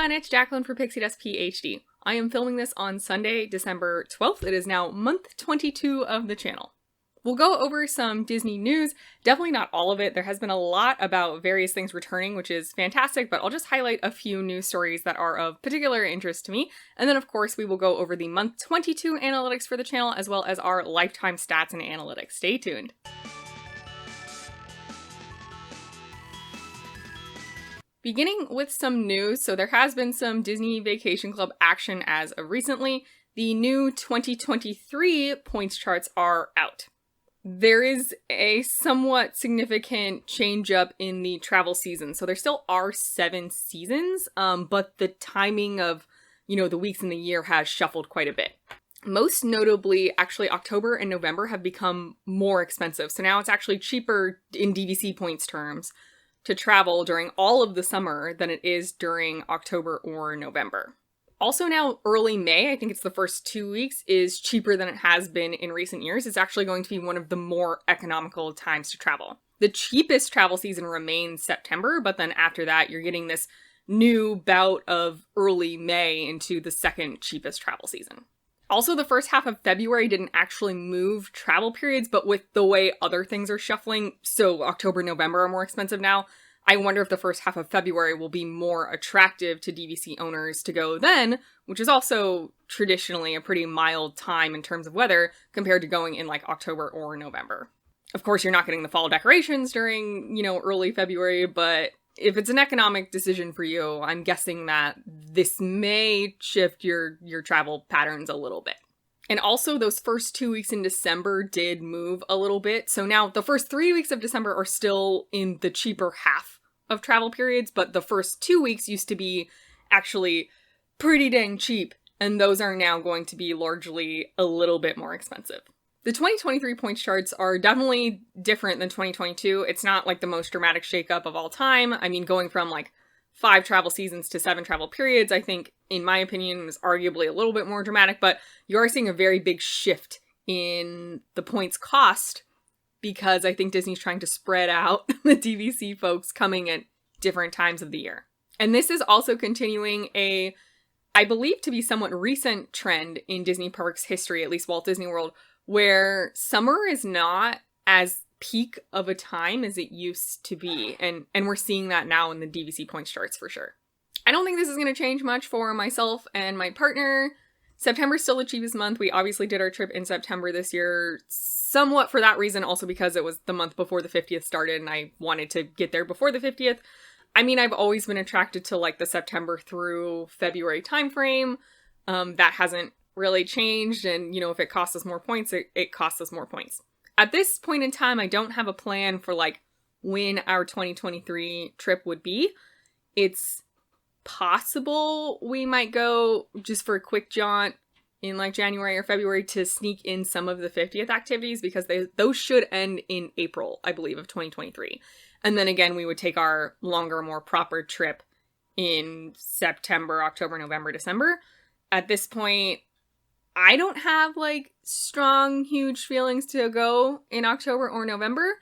everyone, it's Jacqueline for Pixie Dust PhD. I am filming this on Sunday, December 12th. It is now month 22 of the channel. We'll go over some Disney news, definitely not all of it. There has been a lot about various things returning, which is fantastic, but I'll just highlight a few news stories that are of particular interest to me. And then of course we will go over the month 22 analytics for the channel, as well as our lifetime stats and analytics. Stay tuned. Beginning with some news, so there has been some Disney Vacation Club action as of recently. The new 2023 points charts are out. There is a somewhat significant change up in the travel season. So there still are 7 seasons, but the timing of, the weeks in the year has shuffled quite a bit. Most notably, actually, October and November have become more expensive. So now it's actually cheaper in DVC points terms to travel during all of the summer than it is during October or November. Also now, early May, I think it's the first 2 weeks, is cheaper than it has been in recent years. It's actually going to be one of the more economical times to travel. The cheapest travel season remains September, but then after that, you're getting this new bout of early May into the second cheapest travel season. Also, the first half of February didn't actually move travel periods, but with the way other things are shuffling, so October, November are more expensive now, I wonder if the first half of February will be more attractive to DVC owners to go then, which is also traditionally a pretty mild time in terms of weather compared to going in like October or November. Of course, you're not getting the fall decorations during, early February, but if it's an economic decision for you, I'm guessing that this may shift your travel patterns a little bit. And also, those first 2 weeks in December did move a little bit. So now the first 3 weeks of December are still in the cheaper half of travel periods, but the first 2 weeks used to be actually pretty dang cheap, and those are now going to be largely a little bit more expensive. The 2023 points charts are definitely different than 2022. It's not like the most dramatic shakeup of all time. I mean, going from like 5 travel seasons to 7 travel periods, I think, in my opinion, was arguably a little bit more dramatic, but you are seeing a very big shift in the points cost because I think Disney's trying to spread out the DVC folks coming at different times of the year. And this is also continuing I believe to be somewhat recent trend in Disney parks history, at least Walt Disney World, where summer is not as peak of a time as it used to be. And we're seeing that now in the DVC points charts for sure. I don't think this is going to change much for myself and my partner. September's still the cheapest month. We obviously did our trip in September this year, somewhat for that reason, also because it was the month before the 50th started and I wanted to get there before the 50th. I mean, I've always been attracted to like the September through February timeframe. That hasn't really changed, and if it costs us more points, it costs us more points. At this point in time, I don't have a plan for like when our 2023 trip would be. It's possible we might go just for a quick jaunt in like January or February to sneak in some of the 50th activities, because those should end in April, I believe, of 2023. And then again, we would take our longer, more proper trip in September, October, November, December. At this point, I don't have like strong, huge feelings to go in October or November.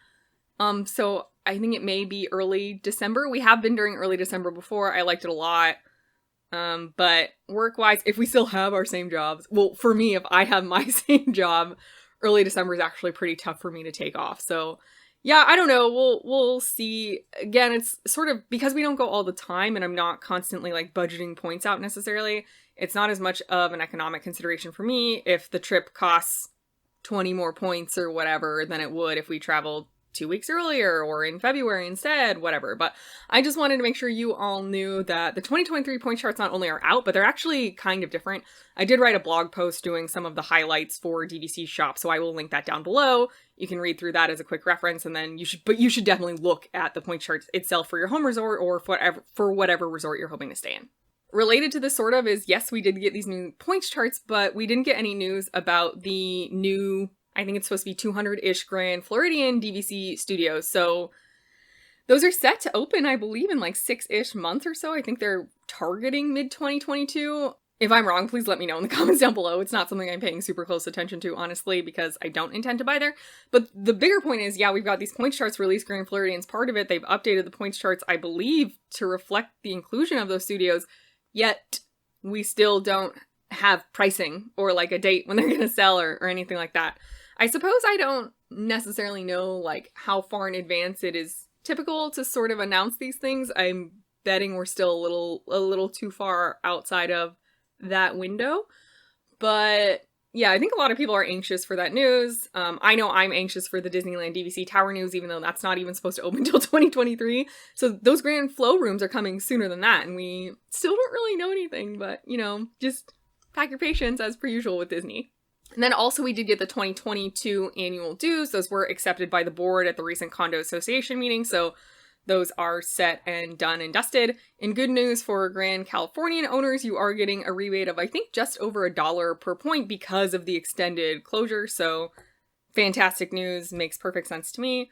So I think it may be early December. We have been during early December before. I liked it a lot. But work-wise, if we still have our same jobs, well, for me, if I have my same job, early December is actually pretty tough for me to take off. So yeah, I don't know. We'll see. Again, it's sort of because we don't go all the time and I'm not constantly like budgeting points out necessarily. It's not as much of an economic consideration for me if the trip costs 20 more points or whatever than it would if we traveled 2 weeks earlier or in February instead, whatever. But I just wanted to make sure you all knew that the 2023 point charts not only are out, but they're actually kind of different. I did write a blog post doing some of the highlights for DVC Shop, so I will link that down below. You can read through that as a quick reference, and then you should definitely look at the point charts itself for your home resort or for whatever resort you're hoping to stay in. Related to this sort of is, yes, we did get these new points charts, but we didn't get any news about the new, I think it's supposed to be 200-ish Grand Floridian DVC studios. So those are set to open, I believe, in like 6-ish months or so. I think they're targeting mid-2022. If I'm wrong, please let me know in the comments down below. It's not something I'm paying super close attention to, honestly, because I don't intend to buy there. But the bigger point is, yeah, we've got these points charts released. Grand Floridian's part of it. They've updated the points charts, I believe, to reflect the inclusion of those studios. Yet, we still don't have pricing or like a date when they're going to sell or anything like that. I suppose I don't necessarily know like how far in advance it is typical to sort of announce these things. I'm betting we're still a little too far outside of that window. But yeah, I think a lot of people are anxious for that news. I know I'm anxious for the Disneyland DVC Tower news, even though that's not even supposed to open until 2023. So those Grand Flow rooms are coming sooner than that, and we still don't really know anything, but, you know, just pack your patience as per usual with Disney. And then also we did get the 2022 annual dues. Those were accepted by the board at the recent Condo Association meeting, so those are set and done and dusted. And good news for Grand Californian owners, you are getting a rebate of, I think, just over $1 per point because of the extended closure. So fantastic news, makes perfect sense to me.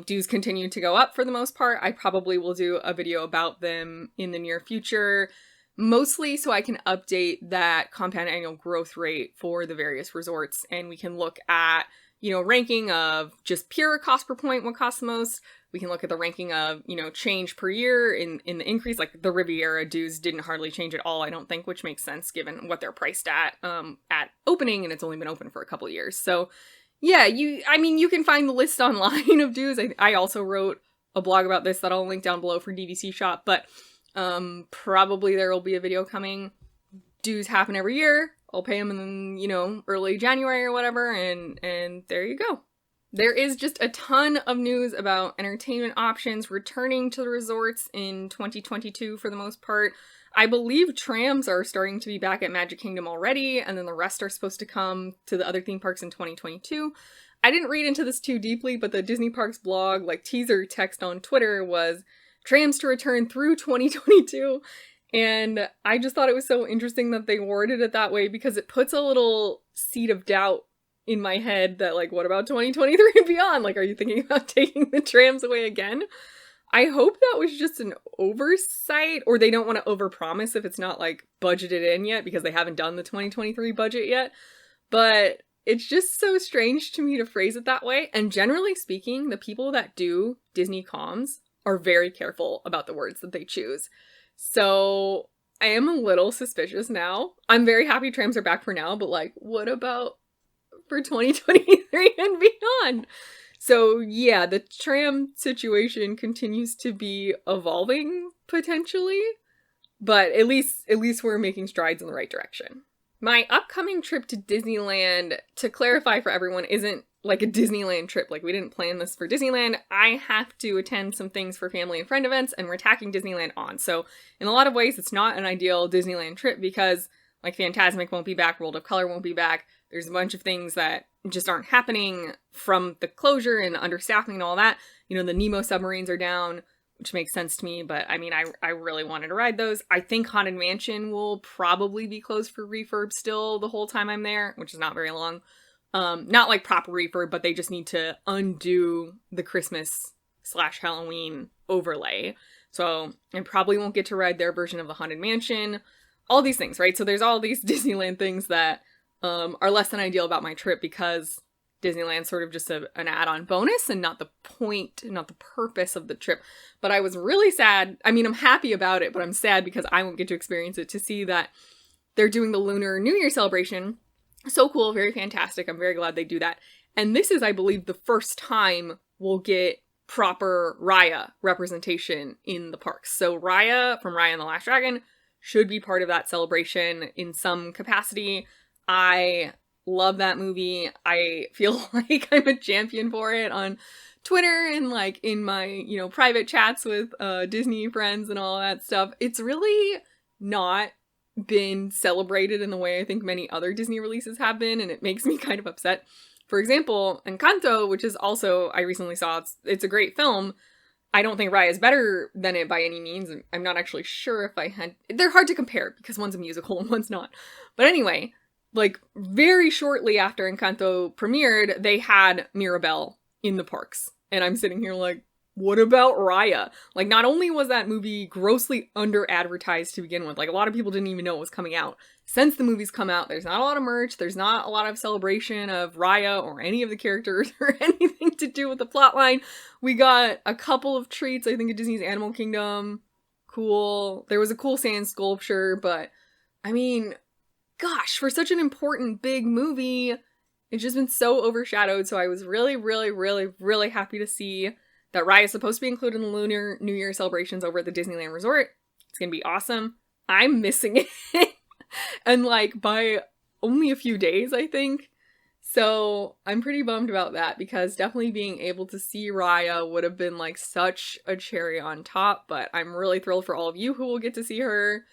Dues continue to go up for the most part. I probably will do a video about them in the near future, mostly so I can update that compound annual growth rate for the various resorts. And we can look at, you know, ranking of just pure cost per point, what costs the most. We can look at the ranking of, you know, change per year in the increase. Like the Riviera dues didn't hardly change at all, I don't think, which makes sense given what they're priced at opening, and it's only been open for a couple of years. So yeah, you can find the list online of dues. I also wrote a blog about this that I'll link down below for DVC Shop, but probably there will be a video coming. Dues happen every year. I'll pay them in, you know, early January or whatever, and there you go. There is just a ton of news about entertainment options returning to the resorts in 2022 for the most part. I believe trams are starting to be back at Magic Kingdom already, and then the rest are supposed to come to the other theme parks in 2022. I didn't read into this too deeply, but the Disney Parks blog, like teaser text on Twitter was trams to return through 2022. And I just thought it was so interesting that they worded it that way because it puts a little seed of doubt in my head that, like, what about 2023 and beyond? Like, are you thinking about taking the trams away again? I hope that was just an oversight, or they don't want to overpromise if it's not, like, budgeted in yet because they haven't done the 2023 budget yet. But it's just so strange to me to phrase it that way. And generally speaking, the people that do Disney comms are very careful about the words that they choose. So I am a little suspicious now. I'm very happy trams are back for now, but, like, what about for 2023 and beyond? So yeah, the tram situation continues to be evolving potentially, but at least we're making strides in the right direction. My upcoming trip to Disneyland, to clarify for everyone, isn't like a Disneyland trip. Like, we didn't plan this for Disneyland. I have to attend some things for family and friend events, and we're tacking Disneyland on. So in a lot of ways, it's not an ideal Disneyland trip because, like, Fantasmic won't be back, World of Color won't be back. There's a bunch of things that just aren't happening from the closure and the understaffing and all that. You know, the Nemo submarines are down, which makes sense to me, but I mean, I really wanted to ride those. I think Haunted Mansion will probably be closed for refurb still the whole time I'm there, which is not very long. Not like proper refurb, but they just need to undo the Christmas/Halloween overlay. So I probably won't get to ride their version of the Haunted Mansion. All these things, right? So there's all these Disneyland things that are less than ideal about my trip because Disneyland's sort of just an add-on bonus and not the point, not the purpose of the trip. But I was really sad. I mean, I'm happy about it, but I'm sad because I won't get to experience it, to see that they're doing the Lunar New Year celebration. So cool, very fantastic. I'm very glad they do that. And this is, I believe, the first time we'll get proper Raya representation in the parks. So Raya from Raya and the Last Dragon should be part of that celebration in some capacity. I love that movie. I feel like I'm a champion for it on Twitter and, like, in my, you know, private chats with Disney friends and all that stuff. It's really not been celebrated in the way I think many other Disney releases have been, and it makes me kind of upset. For example, Encanto, which is also, I recently saw, it's a great film. I don't think Raya is better than it by any means. I'm not actually sure if they're hard to compare because one's a musical and one's not. But anyway, like, very shortly after Encanto premiered, they had Mirabelle in the parks. And I'm sitting here like, what about Raya? Like, not only was that movie grossly under-advertised to begin with, like, a lot of people didn't even know it was coming out. Since the movie's come out, there's not a lot of merch, there's not a lot of celebration of Raya or any of the characters or anything to do with the plotline. We got a couple of treats, I think, at Disney's Animal Kingdom cool. There was a cool sand sculpture, but I mean, gosh, for such an important big movie, it's just been so overshadowed. So I was really, really, really, really happy to see that Raya is supposed to be included in the Lunar New Year celebrations over at the Disneyland Resort. It's gonna be awesome. I'm missing it. And like by only a few days, I think. So I'm pretty bummed about that because definitely being able to see Raya would have been like such a cherry on top, but I'm really thrilled for all of you who will get to see her.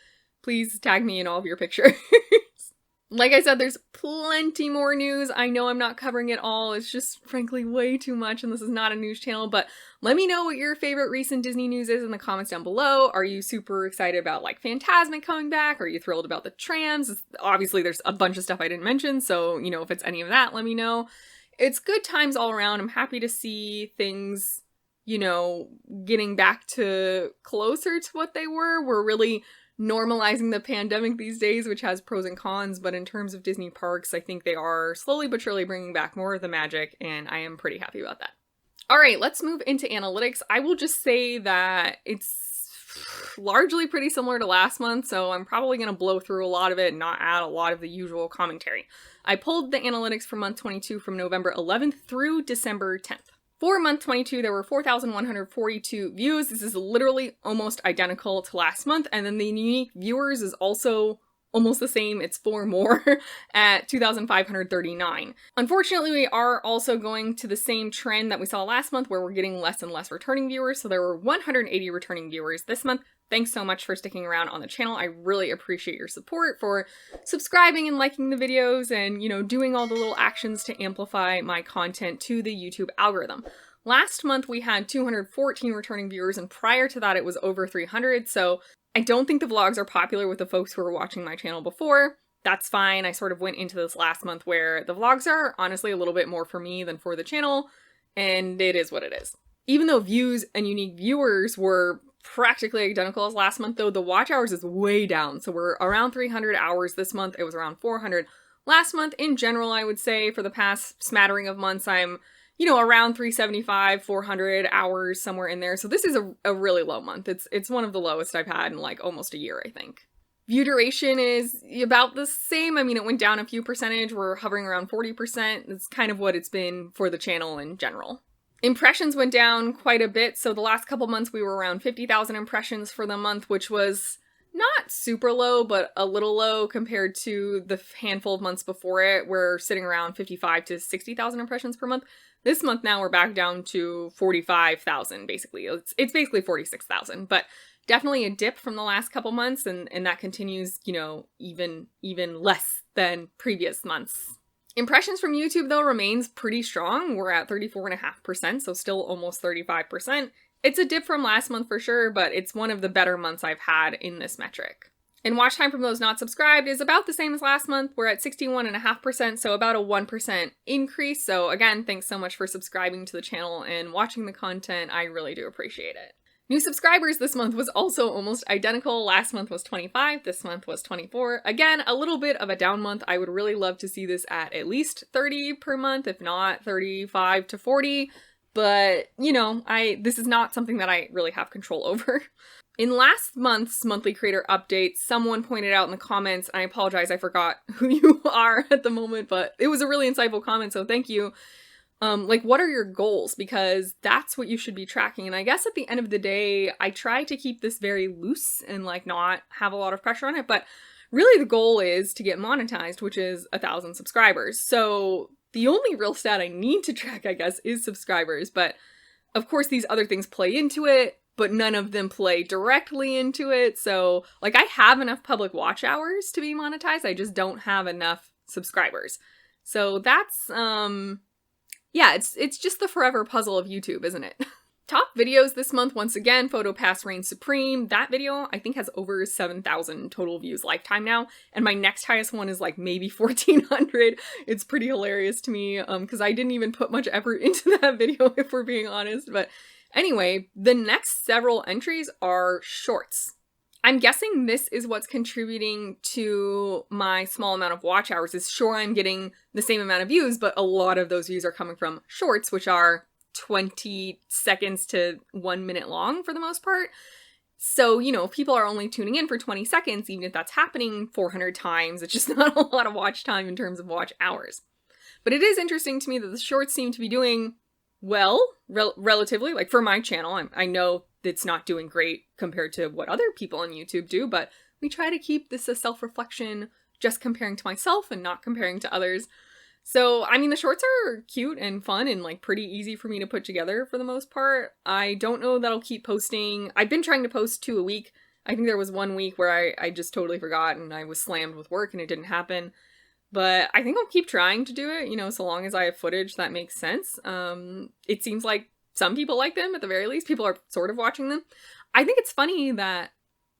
Please tag me in all of your pictures. Like I said, there's plenty more news. I know I'm not covering it all. It's just frankly way too much and this is not a news channel, but let me know what your favorite recent Disney news is in the comments down below. Are you super excited about like Fantasmic coming back? Are you thrilled about the trams? Obviously there's a bunch of stuff I didn't mention, so you know, if it's any of that, let me know. It's good times all around. I'm happy to see things, you know, getting back to closer to what they were. We're really normalizing the pandemic these days, which has pros and cons, but in terms of Disney parks, I think they are slowly but surely bringing back more of the magic, and I am pretty happy about that. All right, let's move into analytics. I will just say that it's largely pretty similar to last month, so I'm probably going to blow through a lot of it and not add a lot of the usual commentary. I pulled the analytics for month 22 from November 11th through December 10th. For month 22, there were 4,142 views. This is literally almost identical to last month. And then the unique viewers is also almost the same. It's 4 more at 2,539. Unfortunately, we are also going to the same trend that we saw last month where we're getting less and less returning viewers. So there were 180 returning viewers this month. Thanks so much for sticking around on the channel. I really appreciate your support for subscribing and liking the videos and, you know, doing all the little actions to amplify my content to the YouTube algorithm. Last month we had 214 returning viewers and prior to that it was over 300, so I don't think the vlogs are popular with the folks who were watching my channel before. That's fine. I sort of went into this last month where the vlogs are honestly a little bit more for me than for the channel, and it is what it is. Even though views and unique viewers were practically identical as last month, though, the watch hours is way down. So we're around 300 hours this month. It was around 400 last month. In general, I would say for the past smattering of months, I'm, you know, around 375, 400 hours, somewhere in there. So this is a really low month. It's one of the lowest I've had in like almost a year, I think. View duration is about the same. I mean, it went down a few percentage. We're hovering around 40%. It's kind of what it's been for the channel in general. Impressions went down quite a bit, so the last couple months we were around 50,000 impressions for the month, which was not super low, but a little low compared to the handful of months before it. We're sitting around 55 to 60,000 impressions per month. This month now we're back down to 45,000, basically. It's basically 46,000, but definitely a dip from the last couple months, and that continues, you know, even less than previous months. Impressions from YouTube, though, remains pretty strong. We're at 34.5%, so still almost 35%. It's a dip from last month for sure, but it's one of the better months I've had in this metric. And watch time from those not subscribed is about the same as last month. We're at 61.5%, so about a 1% increase. So again, thanks so much for subscribing to the channel and watching the content. I really do appreciate it. New subscribers this month was also almost identical. Last month was 25, this month was 24. Again, a little bit of a down month. I would really love to see this at least 30 per month, if not 35 to 40. But, you know, this is not something that I really have control over. In last month's monthly creator update, someone pointed out in the comments, and I apologize, I forgot who you are at the moment, but it was a really insightful comment, so thank you. Like, what are your goals? Because that's what you should be tracking. And I guess at the end of the day, I try to keep this very loose and like not have a lot of pressure on it. But really the goal is to get monetized, which is 1,000 subscribers. So the only real stat I need to track, I guess, is subscribers. But of course, these other things play into it, but none of them play directly into it. So like I have enough public watch hours to be monetized. I just don't have enough subscribers. So that's, yeah, it's just the forever puzzle of YouTube, isn't it? Top videos this month, once again, PhotoPass reigns supreme. That video, I think, has over 7,000 total views lifetime now, and my next highest one is like maybe 1,400. It's pretty hilarious to me, because I didn't even put much effort into that video, if we're being honest. But anyway, the next several entries are shorts. I'm guessing this is what's contributing to my small amount of watch hours. Is sure, I'm getting the same amount of views, but a lot of those views are coming from shorts, which are 20 seconds to 1 minute long for the most part. So, if people are only tuning in for 20 seconds, even if that's happening 400 times, it's just not a lot of watch time in terms of watch hours. But it is interesting to me that the shorts seem to be doing well, relatively, like for my channel. I know it's not doing great compared to what other people on YouTube do, but we try to keep this a self-reflection, just comparing to myself and not comparing to others. So, the shorts are cute and fun and like pretty easy for me to put together for the most part. I don't know that I'll keep posting. I've been trying to post 2 a week. I think there was 1 week where I just totally forgot and I was slammed with work and it didn't happen. But I think I'll keep trying to do it, so long as I have footage that makes sense. It seems like some people like them at the very least. People are sort of watching them. I think it's funny that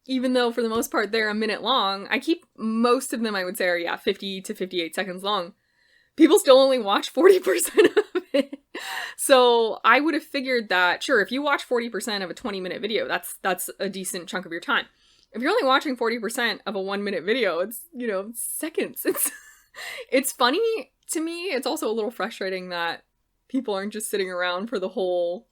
even though for the most part they're a minute long, I keep most of them, I would say, are 50 to 58 seconds long. People still only watch 40% of it. So I would have figured that, sure, if you watch 40% of a 20-minute video, that's a decent chunk of your time. If you're only watching 40% of a 1-minute video, it's, seconds. It's funny to me. It's also a little frustrating that people aren't just sitting around for the whole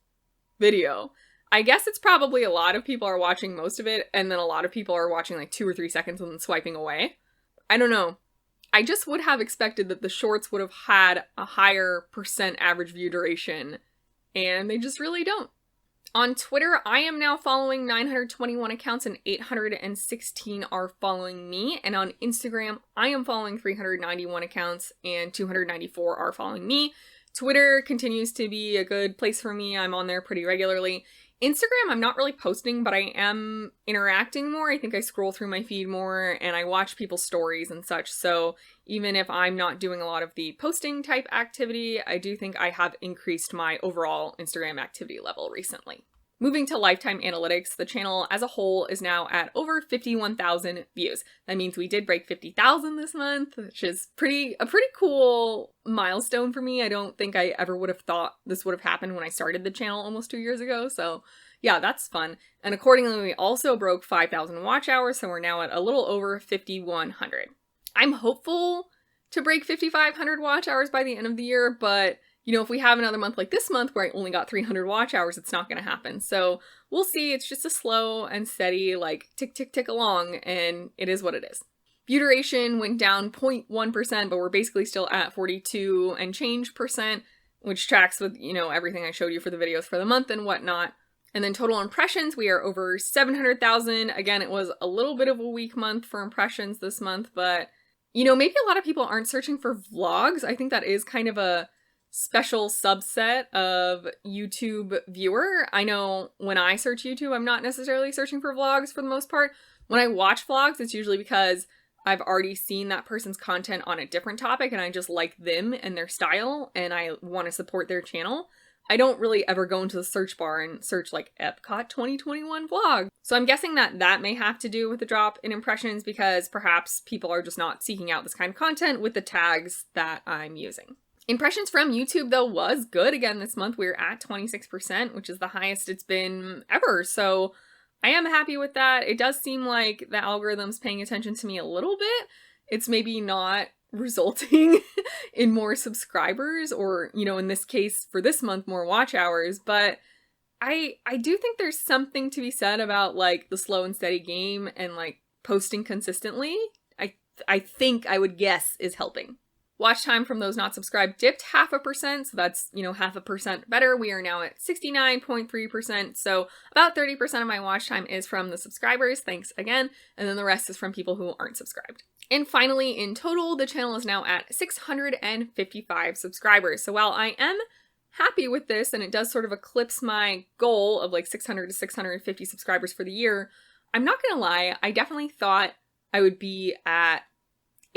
video. I guess it's probably a lot of people are watching most of it, and then a lot of people are watching like 2 or 3 seconds and then swiping away. I don't know. I just would have expected that the shorts would have had a higher % average view duration, and they just really don't. On Twitter, I am now following 921 accounts and 816 are following me. And on Instagram, I am following 391 accounts and 294 are following me. Twitter continues to be a good place for me. I'm on there pretty regularly. Instagram, I'm not really posting, but I am interacting more. I think I scroll through my feed more and I watch people's stories and such. So even if I'm not doing a lot of the posting type activity, I do think I have increased my overall Instagram activity level recently. Moving to lifetime analytics, the channel as a whole is now at over 51,000 views. That means we did break 50,000 this month, which is a pretty cool milestone for me. I don't think I ever would have thought this would have happened when I started the channel almost 2 years ago. So yeah, that's fun. And accordingly, we also broke 5,000 watch hours. So we're now at a little over 5,100. I'm hopeful to break 5,500 watch hours by the end of the year, but if we have another month like this month where I only got 300 watch hours, it's not going to happen. So we'll see. It's just a slow and steady, like, tick, tick, tick along, and it is what it is. View duration went down 0.1%, but we're basically still at 42 and change %, which tracks with, everything I showed you for the videos for the month and whatnot. And then total impressions, we are over 700,000. Again, it was a little bit of a weak month for impressions this month, but, maybe a lot of people aren't searching for vlogs. I think that is kind of a special subset of YouTube viewer. I know when I search YouTube, I'm not necessarily searching for vlogs for the most part. When I watch vlogs, it's usually because I've already seen that person's content on a different topic and I just like them and their style and I want to support their channel. I don't really ever go into the search bar and search like Epcot 2021 vlog. So I'm guessing that may have to do with the drop in impressions because perhaps people are just not seeking out this kind of content with the tags that I'm using. Impressions from YouTube, though, was good again this month. We're at 26%, which is the highest it's been ever. So I am happy with that. It does seem like the algorithm's paying attention to me a little bit. It's maybe not resulting in more subscribers or, in this case, for this month, more watch hours. But I do think there's something to be said about, like, the slow and steady game and, like, posting consistently. I think I would guess is helping. Watch time from those not subscribed dipped 0.5%, so that's, 0.5% better. We are now at 69.3%, so about 30% of my watch time is from the subscribers, thanks again, and then the rest is from people who aren't subscribed. And finally, in total, the channel is now at 655 subscribers. So while I am happy with this, and it does sort of eclipse my goal of like 600 to 650 subscribers for the year, I'm not gonna lie, I definitely thought I would be at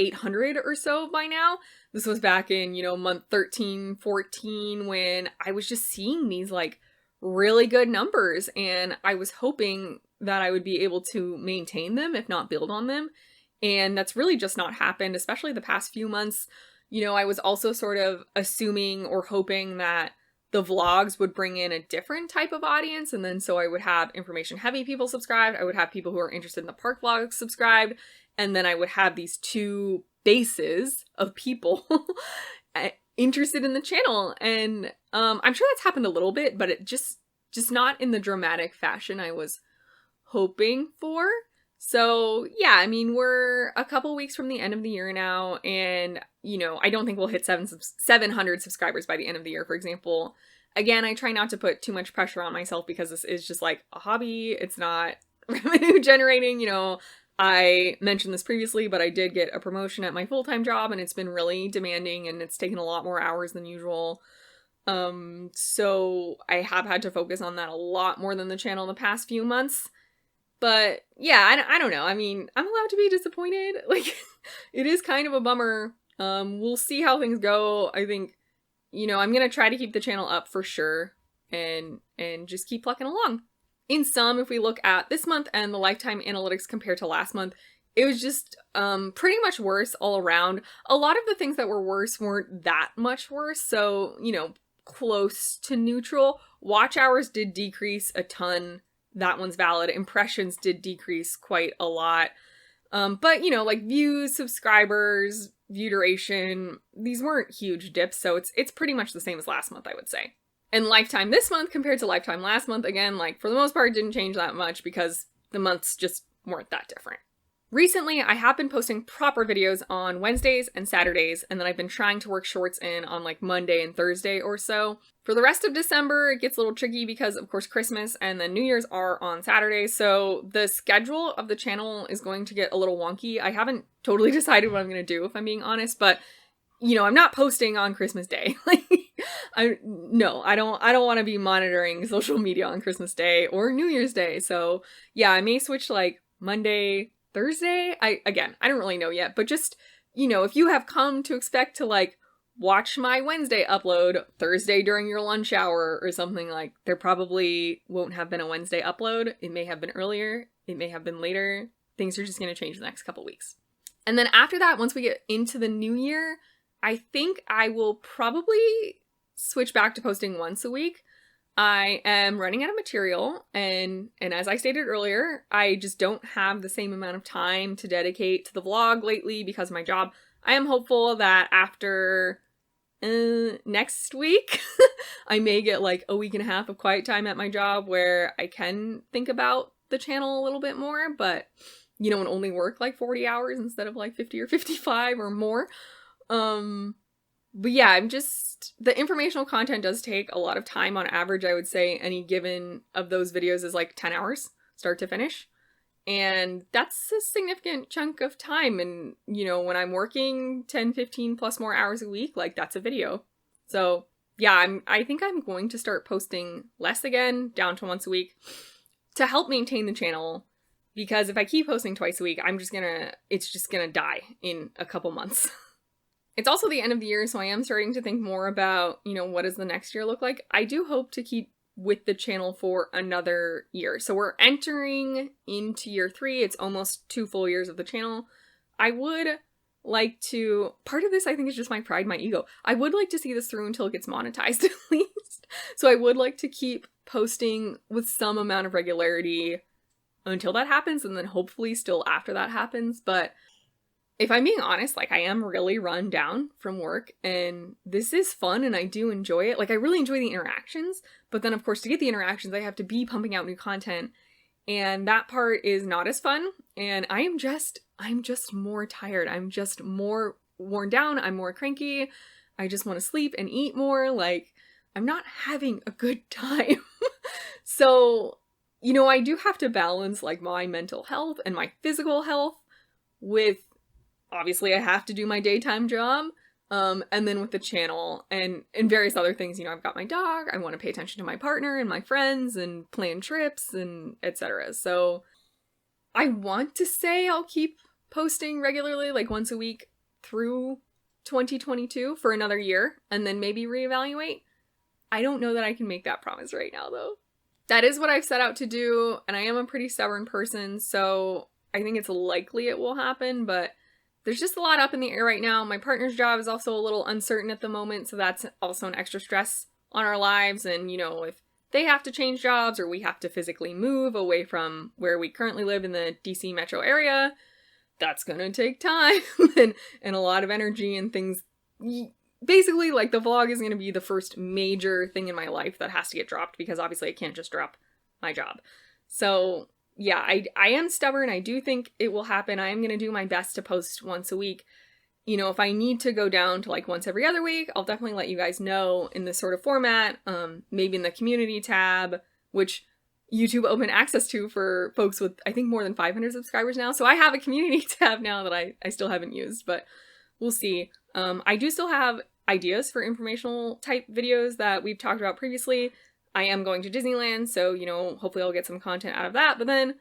800 or so by now. This was back in, month 13, 14, when I was just seeing these like really good numbers and I was hoping that I would be able to maintain them, if not build on them. And that's really just not happened, especially the past few months. I was also sort of assuming or hoping that the vlogs would bring in a different type of audience. And then so I would have information heavy people subscribed. I would have people who are interested in the park vlogs subscribed. And then I would have these two bases of people interested in the channel. And I'm sure that's happened a little bit, but it just not in the dramatic fashion I was hoping for. So yeah, I mean, we're a couple weeks from the end of the year now, and I don't think we'll hit 700 subscribers by the end of the year, for example. Again, I try not to put too much pressure on myself because this is just like a hobby. It's not revenue generating. I mentioned this previously, but I did get a promotion at my full-time job, and it's been really demanding, and it's taken a lot more hours than usual. So I have had to focus on that a lot more than the channel in the past few months. But yeah, I don't know. I mean, I'm allowed to be disappointed. Like, it is kind of a bummer. We'll see how things go. I think, I'm going to try to keep the channel up for sure and just keep plucking along. In sum, if we look at this month and the lifetime analytics compared to last month, it was just pretty much worse all around. A lot of the things that were worse weren't that much worse. So, close to neutral. Watch hours did decrease a ton. That one's valid. Impressions did decrease quite a lot. But, like views, subscribers, view duration, these weren't huge dips, so it's pretty much the same as last month, I would say. And lifetime this month compared to lifetime last month, again, like for the most part, didn't change that much because the months just weren't that different. Recently, I have been posting proper videos on Wednesdays and Saturdays, and then I've been trying to work shorts in on like Monday and Thursday or so. For the rest of December, it gets a little tricky because, of course, Christmas and then New Year's are on Saturdays, so the schedule of the channel is going to get a little wonky. I haven't totally decided what I'm going to do, if I'm being honest, but, I'm not posting on Christmas Day. I don't want to be monitoring social media on Christmas Day or New Year's Day, so yeah, I may switch like Monday, Thursday? I don't really know yet, but just, if you have come to expect to like watch my Wednesday upload Thursday during your lunch hour or something, like there probably won't have been a Wednesday upload. It may have been earlier. It may have been later. Things are just going to change the next couple weeks. And then after that, once we get into the new year, I think I will probably switch back to posting once a week. I am running out of material, and as I stated earlier, I just don't have the same amount of time to dedicate to the vlog lately because of my job. I am hopeful that after next week, I may get like a week and a half of quiet time at my job where I can think about the channel a little bit more, but and only work like 40 hours instead of like 50 or 55 or more. But yeah, the informational content does take a lot of time on average. I would say any given of those videos is like 10 hours, start to finish. And that's a significant chunk of time. And, when I'm working 10, 15 plus more hours a week, like that's a video. So yeah, I think I'm going to start posting less again, down to once a week, to help maintain the channel. Because if I keep posting twice a week, it's just gonna die in a couple months. It's also the end of the year, so I am starting to think more about, what does the next year look like? I do hope to keep with the channel for another year. So we're entering into year 3. It's almost 2 full years of the channel. I would like to, part of this I think is just my pride, my ego. I would like to see this through until it gets monetized at least. So I would like to keep posting with some amount of regularity until that happens, and then hopefully still after that happens. But if I'm being honest, like I am really run down from work, and this is fun and I do enjoy it. Like I really enjoy the interactions, but then of course to get the interactions I have to be pumping out new content, and that part is not as fun, and I'm just more tired. I'm just more worn down. I'm more cranky. I just want to sleep and eat more. Like I'm not having a good time. So, I do have to balance like my mental health and my physical health with, obviously I have to do my daytime job, and then with the channel and various other things. I've got my dog, I want to pay attention to my partner and my friends and plan trips and etc. So I want to say I'll keep posting regularly, like once a week through 2022 for another year, and then maybe reevaluate. I don't know that I can make that promise right now though. That is what I've set out to do, and I am a pretty stubborn person, so I think it's likely it will happen, but there's just a lot up in the air right now. My partner's job is also a little uncertain at the moment, so that's also an extra stress on our lives. And, if they have to change jobs or we have to physically move away from where we currently live in the DC metro area, that's gonna take time and a lot of energy and things. Basically, like, the vlog is gonna be the first major thing in my life that has to get dropped because obviously I can't just drop my job. So yeah, I am stubborn. I do think it will happen. I am going to do my best to post once a week. You know, if I need to go down to like once every other week, I'll definitely let you guys know in this sort of format, maybe in the community tab, which YouTube opened access to for folks with, I think, more than 500 subscribers now. So I have a community tab now that I still haven't used, but we'll see. I do still have ideas for informational type videos that we've talked about previously. I am going to Disneyland, so, you know, hopefully I'll get some content out of that. But then,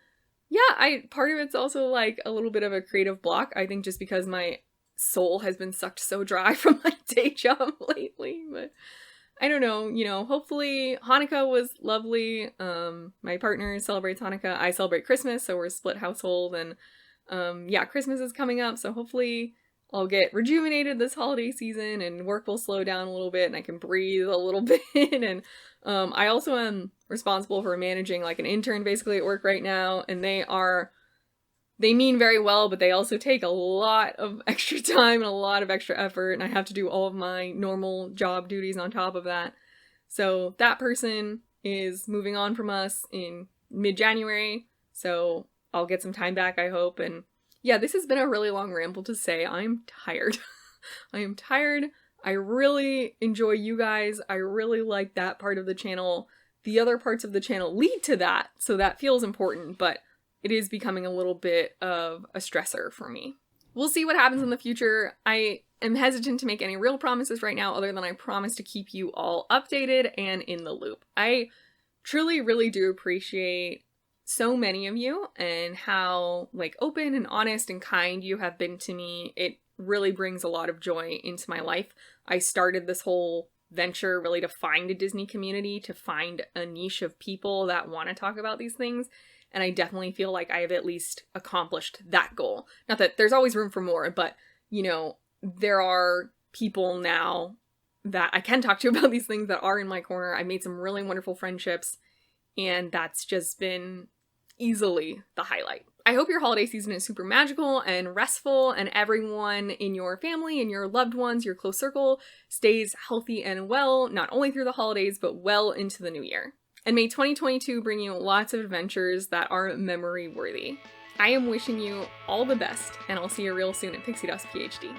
yeah, part of it's also like a little bit of a creative block. I think just because my soul has been sucked so dry from my day job lately, but I don't know, you know, hopefully Hanukkah was lovely. My partner celebrates Hanukkah. I celebrate Christmas, so we're a split household, and yeah, Christmas is coming up, so hopefully I'll get rejuvenated this holiday season and work will slow down a little bit and I can breathe a little bit. And I also am responsible for managing like an intern basically at work right now, and they mean very well, but they also take a lot of extra time and a lot of extra effort, and I have to do all of my normal job duties on top of that. So that person is moving on from us in mid-January, so I'll get some time back, I hope. And yeah, this has been a really long ramble to say I'm tired. I am tired. I really enjoy you guys. I really like that part of the channel. The other parts of the channel lead to that, so that feels important, but it is becoming a little bit of a stressor for me. We'll see what happens in the future. I am hesitant to make any real promises right now, other than I promise to keep you all updated and in the loop. I truly, really do appreciate so many of you and how like open and honest and kind you have been to me. It really brings a lot of joy into my life. I started this whole venture really to find a Disney community, to find a niche of people that want to talk about these things. And I definitely feel like I have at least accomplished that goal. Not that there's always room for more, but, you know, there are people now that I can talk to about these things that are in my corner. I made some really wonderful friendships, and that's just been easily the highlight. I hope your holiday season is super magical and restful, and everyone in your family and your loved ones, your close circle, stays healthy and well, not only through the holidays, but well into the new year. And may 2022 bring you lots of adventures that are memory worthy. I am wishing you all the best, and I'll see you real soon at Pixie Dust PhD.